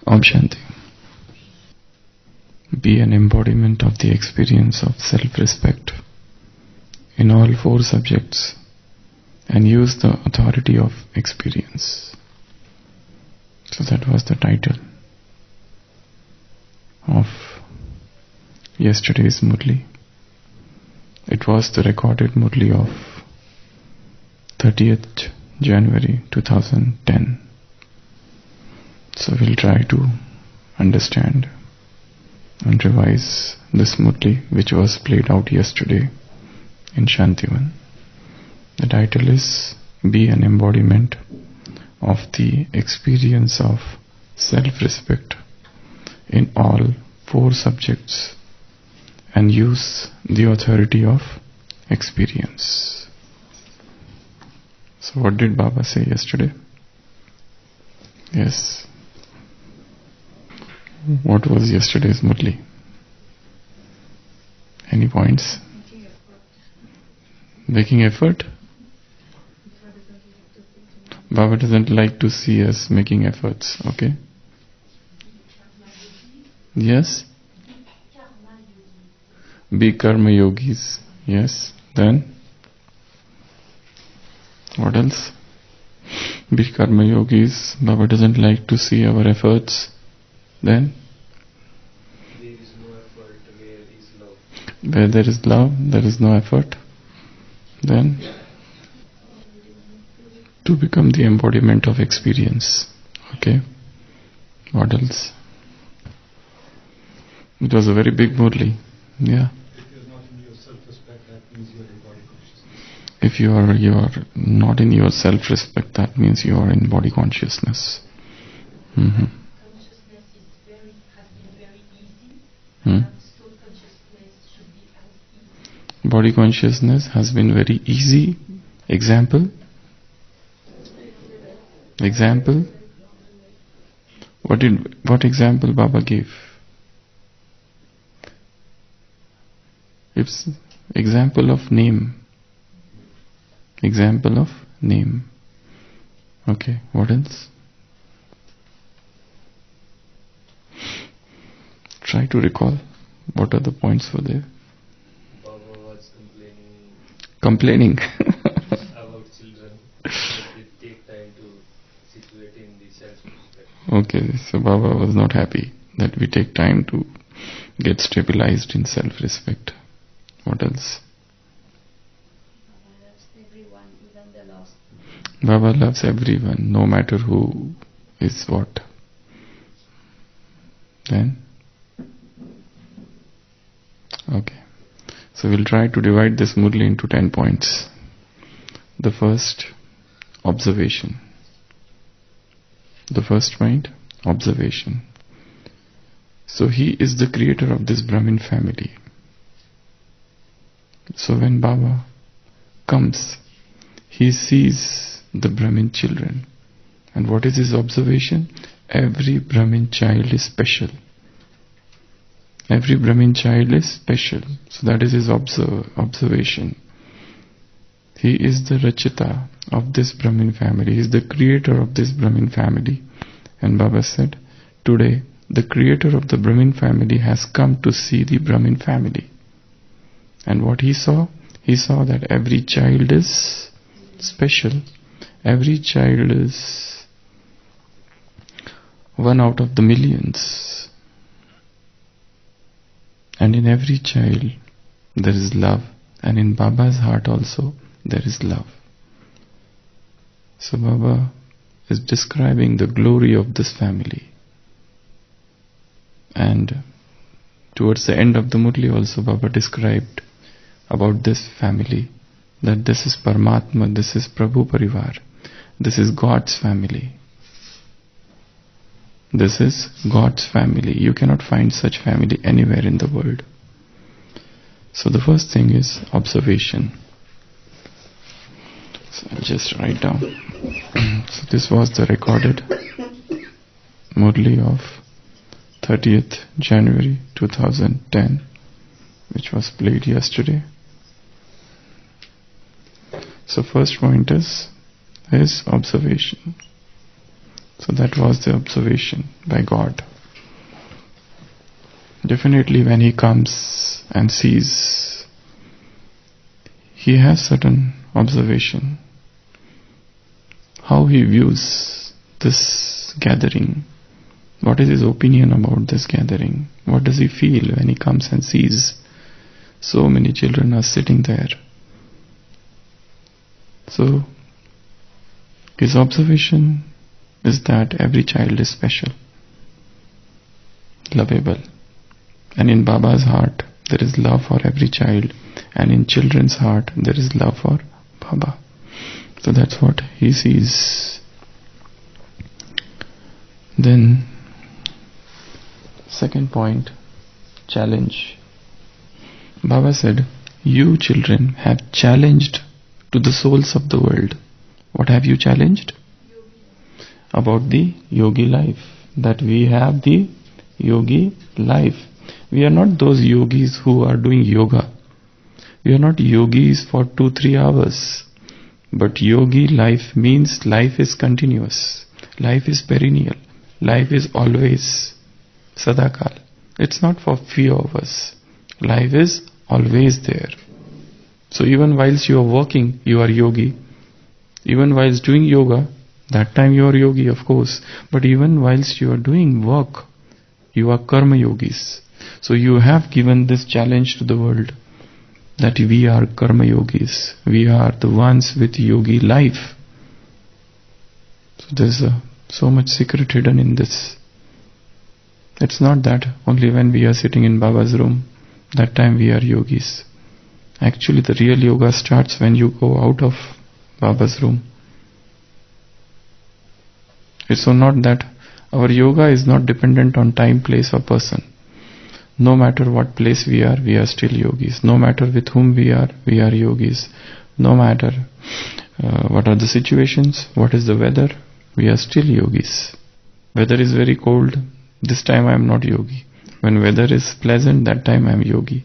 Om Shanti. Be an embodiment of the experience of self-respect in all four subjects and use the authority of experience. So that was the title of yesterday's Murli. It was the recorded Murli of 30th January 2010. So we'll try to understand and revise this Murli which was played out yesterday in Shantivan. The title is Be an embodiment of the experience of self-respect in all four subjects and use the authority of experience. So what did Baba say yesterday? Yes. What was yesterday's Murli? Any points? Making effort? Baba doesn't like to see us making efforts, okay? Yes? Be karma yogis. Yes. Then? What else? Be karma yogis. Baba doesn't like to see our efforts. Then? There is no effort where is love. Where there is love, there is no effort. Then? To become the embodiment of experience. Okay? What else? It was a very big Murli. Yeah. If you're not in your self-respect, that means you're in body consciousness. If you are not in your self-respect, that means you are in body consciousness. Mm-hmm. Consciousness has been very easy. Soul consciousness should be as easy. Body consciousness has been very easy. Example? Example? What example Baba gave? It's example of name. Example of name. Okay, what else? Try to recall. What are the points for there? Baba was complaining Complaining. about children that they take time to situate in the self-respect. Okay, so Baba was not happy that we take time to get stabilized in self-respect. What else? Baba loves everyone, even the lost. Baba loves everyone, no matter who is what. Then? Okay. So we'll try to divide this Murli into 10 points. The first, observation. The first point, observation. So he is the creator of this Brahmin family. So when Baba comes, he sees the Brahmin children. And what is his observation? Every Brahmin child is special. Every Brahmin child is special. So that is his observation. He is the Rachita of this Brahmin family. He is the creator of this Brahmin family. And Baba said, today the creator of the Brahmin family has come to see the Brahmin family. And what he saw? He saw that every child is special. Every child is one out of the millions. And in every child there is love. And in Baba's heart also there is love. So Baba is describing the glory of this family. And towards the end of the Murli also Baba described about this family, that this is Paramatma, this is Prabhu Parivar, this is God's family. This is God's family. You cannot find such family anywhere in the world. So the first thing is observation. So I'll just write down. So this was the recorded Murli of 30th January 2010, which was played yesterday. So first point is observation. So that was the observation by God. Definitely when he comes and sees, he has certain observation. How he views this gathering. What is his opinion about this gathering? What does he feel when he comes and sees so many children are sitting there? So, his observation is that every child is special, lovable. And in Baba's heart, there is love for every child. And in children's heart, there is love for Baba. So that's what he sees. Then, second point, challenge. Baba said, you children have challenged to the souls of the world. What have you challenged? About the yogi life. That we have the yogi life. We are not those yogis who are doing yoga. We are not yogis for 2-3 hours. But yogi life means life is continuous. Life is perennial. Life is always sadakal. It's not for few of us. Life is always there. So even whilst you are working, you are yogi. Even whilst doing yoga, that time you are yogi, of course. But even whilst you are doing work, you are karma yogis. So you have given this challenge to the world that we are karma yogis. We are the ones with yogi life. So there's so much secret hidden in this. It's not that only when we are sitting in Baba's room, that time we are yogis. Actually, the real yoga starts when you go out of Baba's room. It's so not that our yoga is not dependent on time, place or person. No matter what place we are still yogis. No matter with whom we are yogis. No matter what are the situations, what is the weather, we are still yogis. Weather is very cold, this time I am not yogi. When weather is pleasant, that time I am yogi.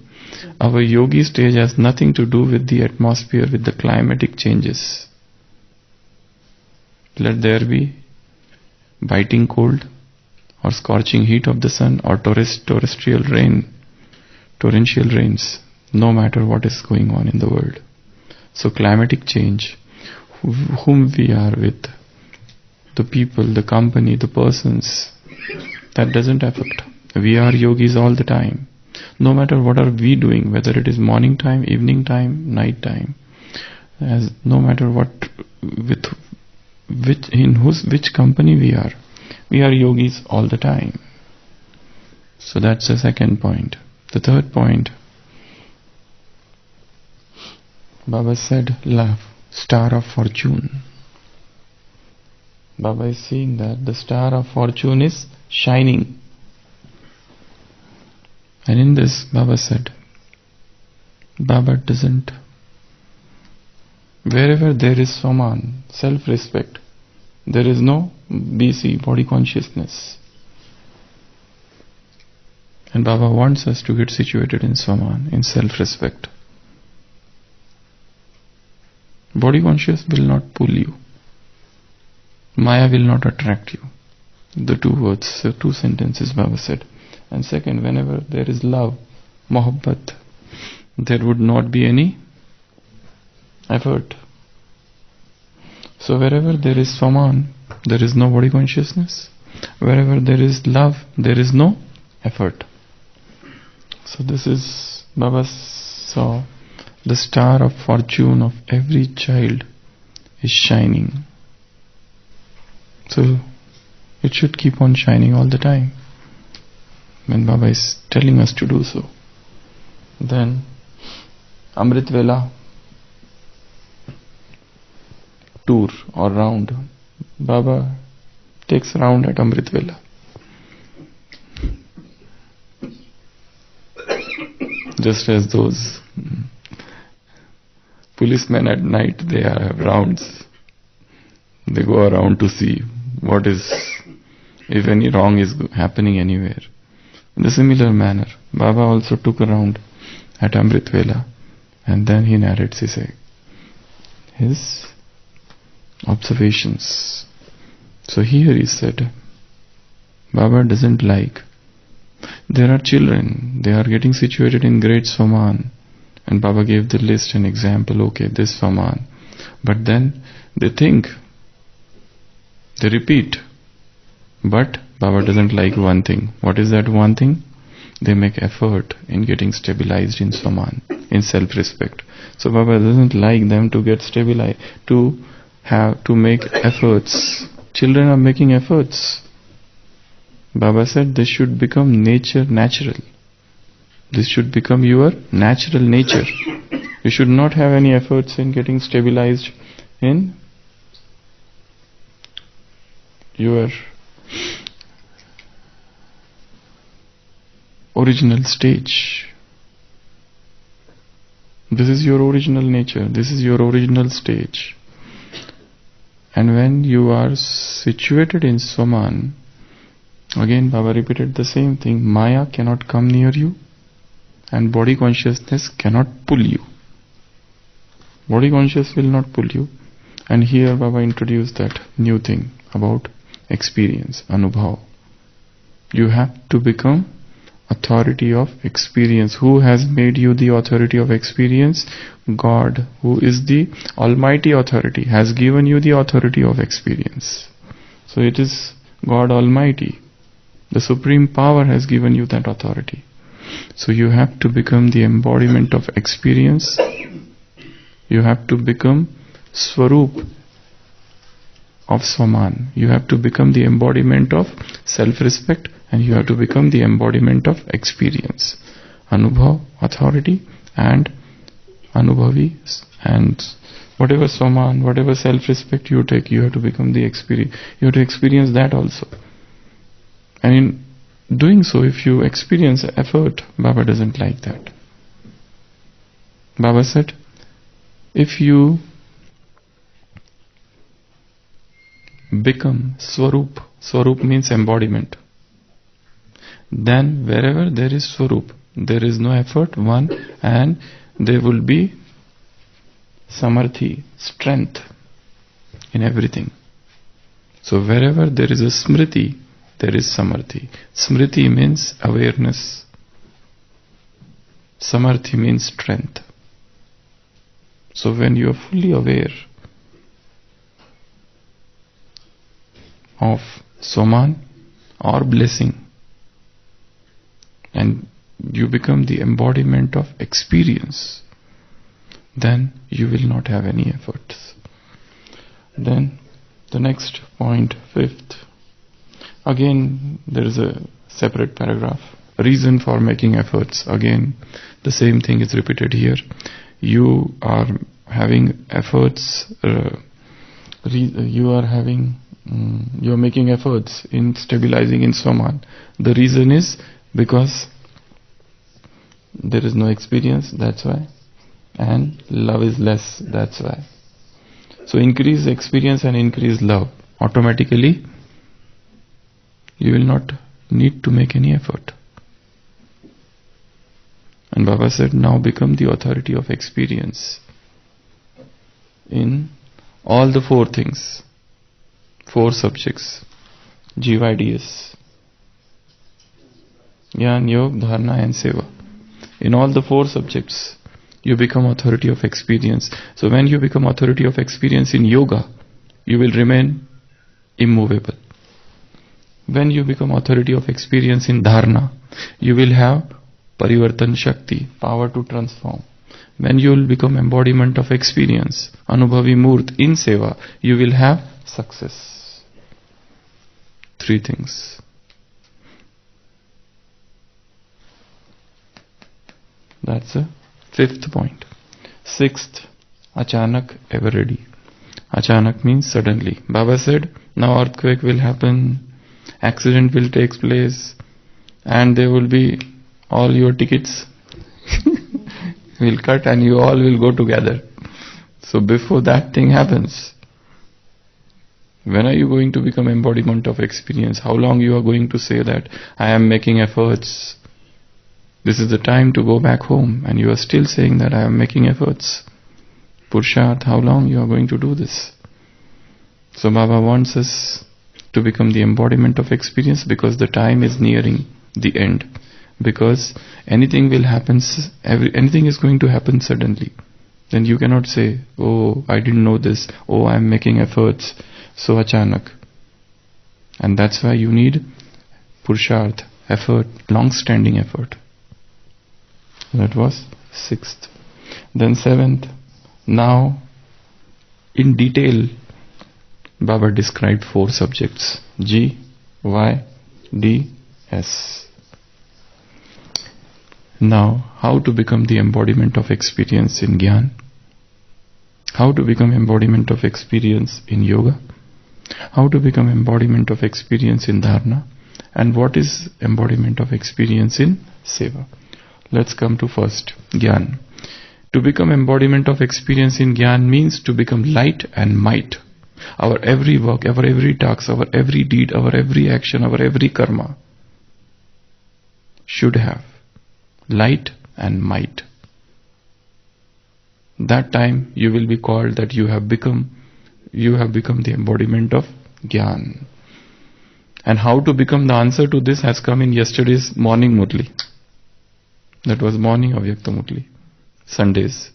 Our yogi stage has nothing to do with the atmosphere, with the climatic changes. Let there be biting cold, or scorching heat of the sun, or torrential rains, no matter what is going on in the world. So climatic change, whom we are with, the people, the company, the persons, that doesn't affect. We are yogis all the time. No matter what are we doing, whether it is morning time, evening time, night time, no matter what, with which company we are yogis all the time. So that's the second point. The third point, Baba said, love, star of fortune. Baba is seeing that the star of fortune is shining. And in this, Baba said, Baba doesn't. Wherever there is Swaman, self-respect, there is no BC, body consciousness. And Baba wants us to get situated in Swaman, in self-respect. Body conscious will not pull you. Maya will not attract you. The two words, the two sentences Baba said. And second, whenever there is love, mohabbat, there would not be any effort. So wherever there is Swaman, there is no body consciousness. Wherever there is love, there is no effort. So this is, Baba saw the star of fortune of every child is shining. So it should keep on shining all the time. When Baba is telling us to do so. Then Amrit Vela tour or round. Baba takes round at Amrit Vela. Just as those policemen at night, they have rounds. They go around to see what is, if any wrong is happening anywhere. In a similar manner, Baba also took a round at Amrit Vela, and then he narrates his observations. So here he said, Baba doesn't like. There are children, they are getting situated in great Swaman. And Baba gave the list and example, okay, this Swaman. But then they think, they repeat. But Baba doesn't like one thing. What is that one thing? They make effort in getting stabilized in Swaman, in self-respect. So Baba doesn't like them to get stabilized, to make efforts. Children are making efforts. Baba said this should become natural. This should become your natural nature. You should not have any efforts in getting stabilized in your original stage. This is your original nature. This is your original stage. And when you are situated in Swaman, again Baba repeated the same thing. Maya cannot come near you and body consciousness cannot pull you. Body conscious will not pull you. And here Baba introduced that new thing about experience, anubhav. You have to become authority of experience. Who has made you the authority of experience? God, who is the Almighty Authority, has given you the authority of experience. So it is God Almighty. The Supreme Power has given you that authority. So you have to become the embodiment of experience. You have to become Swarup of Swaman. You have to become the embodiment of self-respect, and you have to become the embodiment of experience. Anubhav, authority, and Anubhavi, and whatever Swaman, whatever self-respect you take, you have to become the experience. You have to experience that also. And in doing so, if you experience effort, Baba doesn't like that. Baba said, if you become Swarup, Swarup means embodiment, then wherever there is Swarup, there is no effort, one, and there will be Samarthi, strength in everything. So wherever there is a Smriti, there is Samarthi. Smriti means awareness. Samarthi means strength. So when you are fully aware of Swaman or blessing, and you become the embodiment of experience, then you will not have any efforts. Then the next point, fifth. Again, there is a separate paragraph. Reason for making efforts. Again, the same thing is repeated here. You are having efforts. You are making efforts in stabilizing in Swaman. The reason is because there is no experience. That's why. And love is less. That's why. So increase experience and increase love. Automatically, you will not need to make any effort. And Baba said, now become the authority of experience in all the four things, four subjects, GYDS, Jnana, Yoga, Dharana and Seva. In all the four subjects, you become authority of experience. So when you become authority of experience in yoga, you will remain immovable. When you become authority of experience in dharana, you will have parivartan shakti, power to transform. When you will become embodiment of experience, anubhavi murt, in seva, you will have success. Three things. That's the fifth point. Sixth, achanak, ever ready. Achanak means suddenly. Baba said, now earthquake will happen, accident will take place, and there will be all your tickets will cut and you all will go together. So before that thing happens, when are you going to become embodiment of experience? How long you are going to say that I am making efforts? This is the time to go back home, and you are still saying that I am making efforts. Purusharth, how long you are going to do this? So Baba wants us to become the embodiment of experience, because the time is nearing the end. Because anything will happen, anything is going to happen suddenly. Then you cannot say, oh, I didn't know this, oh, I am making efforts, so achanak. And that's why you need purusharth, effort, long-standing effort. That was 6th. Then 7th, now in detail, Baba described 4 subjects, G, Y, D, S. Now, how to become the embodiment of experience in Gyan? How to become embodiment of experience in Yoga? How to become embodiment of experience in Dharana? And what is embodiment of experience in Seva? Let's come to first, Gyan. To become embodiment of experience in Gyan means to become light and might. Our every work, our every task, our every deed, our every action, our every karma should have light and might. That time you will be called that you have become the embodiment of Gyan. And how to become, the answer to this has come in yesterday's morning Murli. That was morning of Avyakta Murli, Sundays.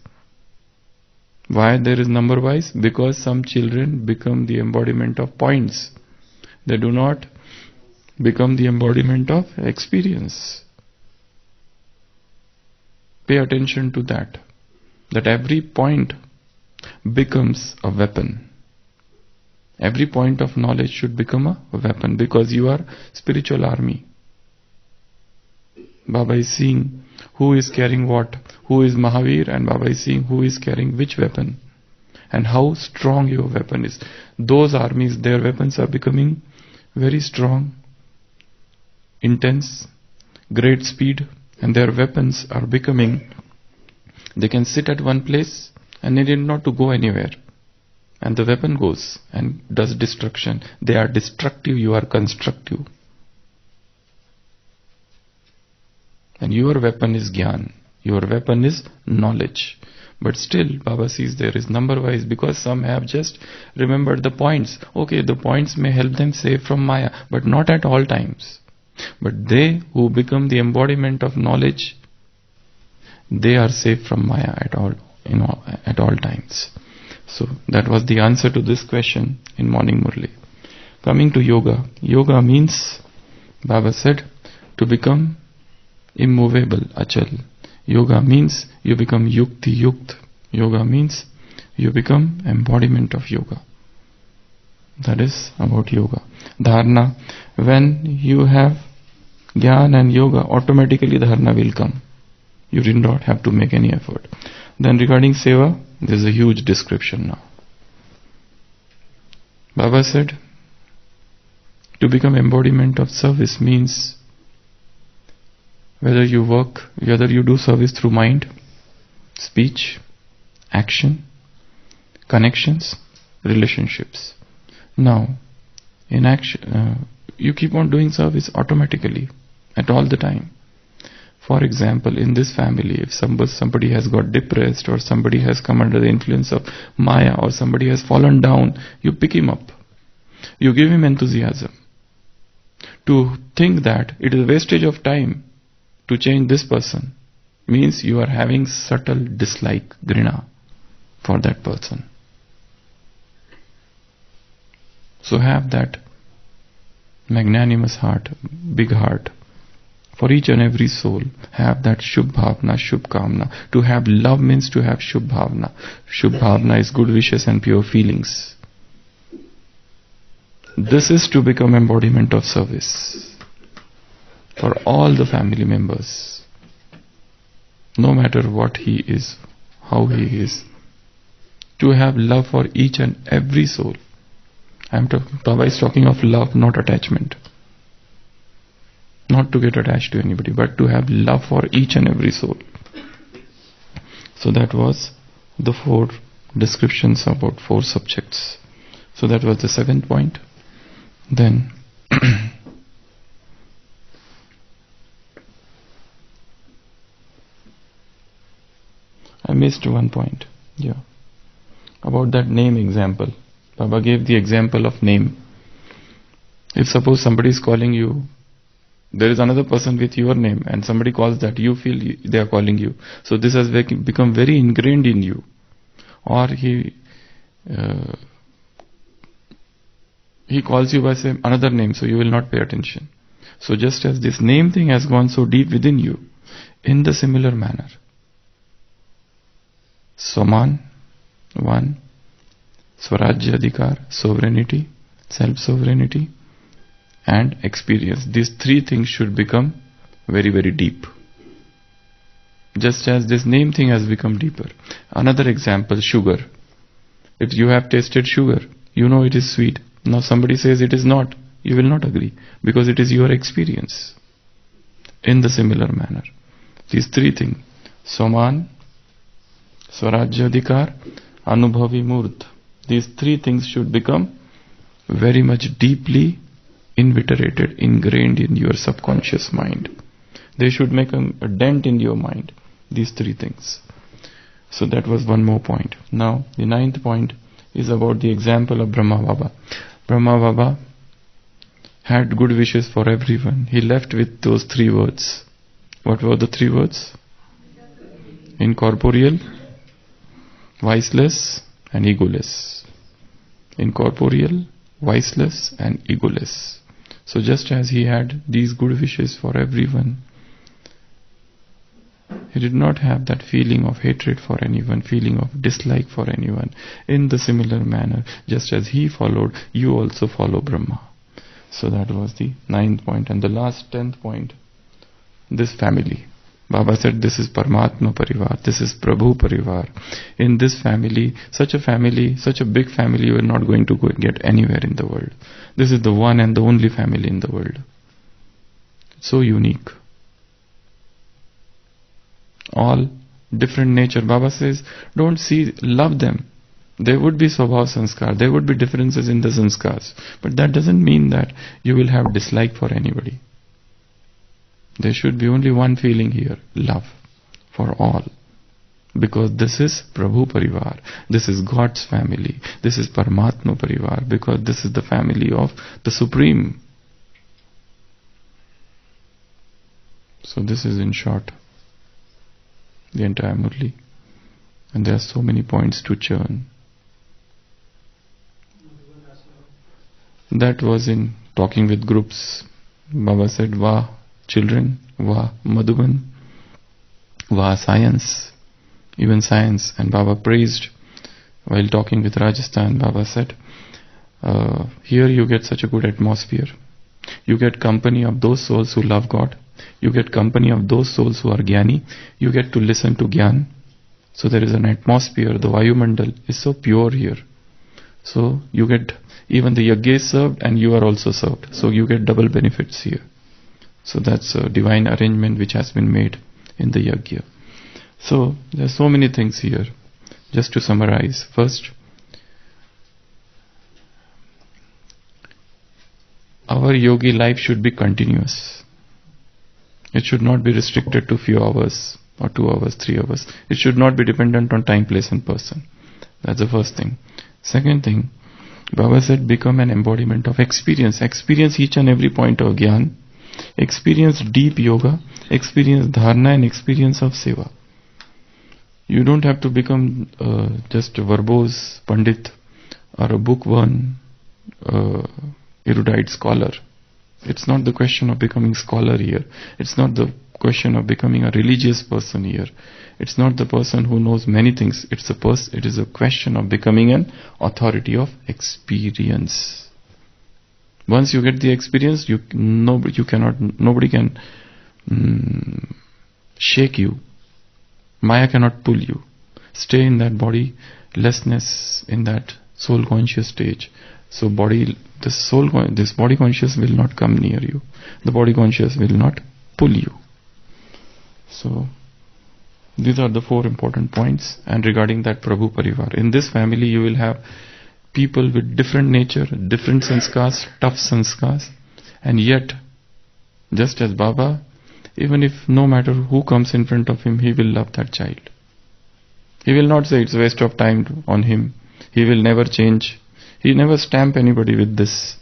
Why there is number wise? Because some children become the embodiment of points. They do not become the embodiment of experience. Pay attention to that every point becomes a weapon. Every point of knowledge should become a weapon, because you are spiritual army. Baba is seeing who is carrying what, who is Mahavir, and Baba is seeing who is carrying which weapon and how strong your weapon is. Those armies, their weapons are becoming very strong, intense, great speed, and their weapons are becoming, they can sit at one place and they need not to go anywhere. And the weapon goes and does destruction. They are destructive, you are constructive. And your weapon is Gyan. Your weapon is knowledge. But still, Baba sees there is number-wise, because some have just remembered the points. Okay, the points may help them save from Maya, but not at all times. But they who become the embodiment of knowledge, they are safe from Maya at all times. So that was the answer to this question in morning Murli. Coming to yoga. Yoga means, Baba said, to become immovable, achal. Yoga means you become yukti yukt. Yoga means you become embodiment of yoga. That is about yoga. Dharana. When you have Gyan and yoga, automatically dharana will come. You did not have to make any effort. Then regarding seva, there is a huge description now. Baba said, to become embodiment of service means whether you do service through mind, speech, action, connections, relationships. Now, in action, you keep on doing service automatically, at all the time. For example, in this family, if somebody has got depressed, or somebody has come under the influence of Maya, or somebody has fallen down, you pick him up. You give him enthusiasm. To think that it is a wastage of time to change this person means you are having subtle dislike, grina, for that person. So have that magnanimous heart, big heart, for each and every soul. Have that Shubh Bhavna, Shubh Kamna. To have love means to have Shubh Bhavna. Shubh Bhavna is good wishes and pure feelings. This is to become embodiment of service for all the family members, no matter what he is, how he is. To have love for each and every soul. Baba is talking of love, not attachment. Not to get attached to anybody, but to have love for each and every soul. So that was the 4 descriptions about 4 subjects. So that was the 7th point. Then I missed one point. Yeah. About that name example. Baba gave the example of name. If suppose somebody is calling you, there is another person with your name and somebody calls that, you feel they are calling you. So this has become very ingrained in you. Or he calls you by another name, so you will not pay attention. So just as this name thing has gone so deep within you, in the similar manner, Swaman, one, Swarajya Adhikar, sovereignty, self-sovereignty, and experience. These three things should become very, very deep. Just as this name thing has become deeper. Another example, sugar. If you have tasted sugar, you know it is sweet. Now somebody says it is not, you will not agree, because it is your experience. In the similar manner, these three things, Swaman, Swarajya Adhikar, Anubhavi Murt, these three things should become very much deeply invigorated, ingrained in your subconscious mind. They should make a dent in your mind, these three things. So that was one more point. Now the 9th point is about the example of Brahma Baba. Brahma Baba had good wishes for everyone. He left with those 3 words. What were the 3 words? Incorporeal, viceless, and egoless. Incorporeal, viceless, and egoless. So just as he had these good wishes for everyone, he did not have that feeling of hatred for anyone, feeling of dislike for anyone. In the similar manner, just as he followed, you also follow Brahma. So that was the 9th point. And the last 10th point, this family. Baba said this is Paramatma Parivar, this is Prabhu Parivar. In this family, such a big family, you are not going to go get anywhere in the world. This is the one and the only family in the world. So unique. All different nature. Baba says, don't love them. There would be Swabhav Sanskar, there would be differences in the Sanskars. But that doesn't mean that you will have dislike for anybody. There should be only one feeling here, love for all. Because this is Prabhu Parivar, this is God's family, this is Paramatma Parivar, because this is the family of the Supreme. So this is in short the entire Murli. And there are so many points to churn. That was in talking with groups. Baba said, Vah children, Vah Madhuban, Vah science, even science. And Baba praised while talking with Rajasthan. Baba said, here you get such a good atmosphere. You get company of those souls who love God. You get company of those souls who are Jnani. You get to listen to Gyan. So there is an atmosphere, the Vayumandal is so pure here. So you get, even the yajna is served and you are also served. So you get double benefits here. So that's a divine arrangement which has been made in the yajna. So there are so many things here. Just to summarize. First, our yogi life should be continuous. It should not be restricted to few hours or 2 hours, 3 hours. It should not be dependent on time, place and person. That's the first thing. Second thing, Baba said become an embodiment of experience. Experience each and every point of Gyan. Experience deep yoga. Experience dharana and experience of seva. You don't have to become just a verbose pandit or a bookworm erudite scholar. It's not the question of becoming scholar here. It's not the question of becoming a religious person here. It's not the person who knows many things. It is a question of becoming an authority of experience. Once you get the experience, nobody can shake you. Maya cannot pull you. Stay in that bodilessness, in that soul conscious stage. So this body conscious will not come near you. The body conscious will not pull you. So these are the 4 important points. And regarding that Prabhu Parivar, in this family you will have people with different nature, different sanskars, tough sanskars, and yet, just as Baba, even if no matter who comes in front of him, he will love that child. He will not say it's a waste of time on him. He will never change. He never stamp anybody with this.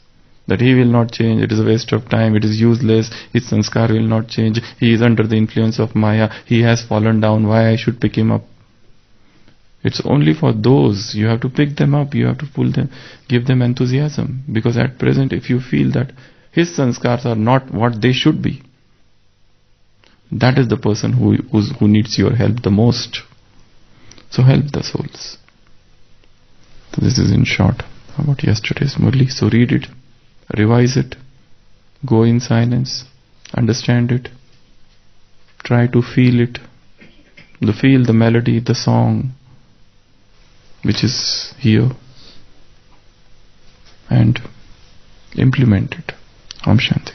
that he will not change, it is a waste of time, it is useless, his sanskar will not change, he is under the influence of Maya, he has fallen down, why I should pick him up? It's only for those, you have to pick them up, you have to pull them, give them enthusiasm. Because at present, if you feel that his sanskars are not what they should be, that is the person who needs your help the most. So help the souls. So this is in short about yesterday's Murli. So read it, revise it, go in silence, understand it, try to feel it, feel the melody, the song which is here, and implement it. Om Shanti.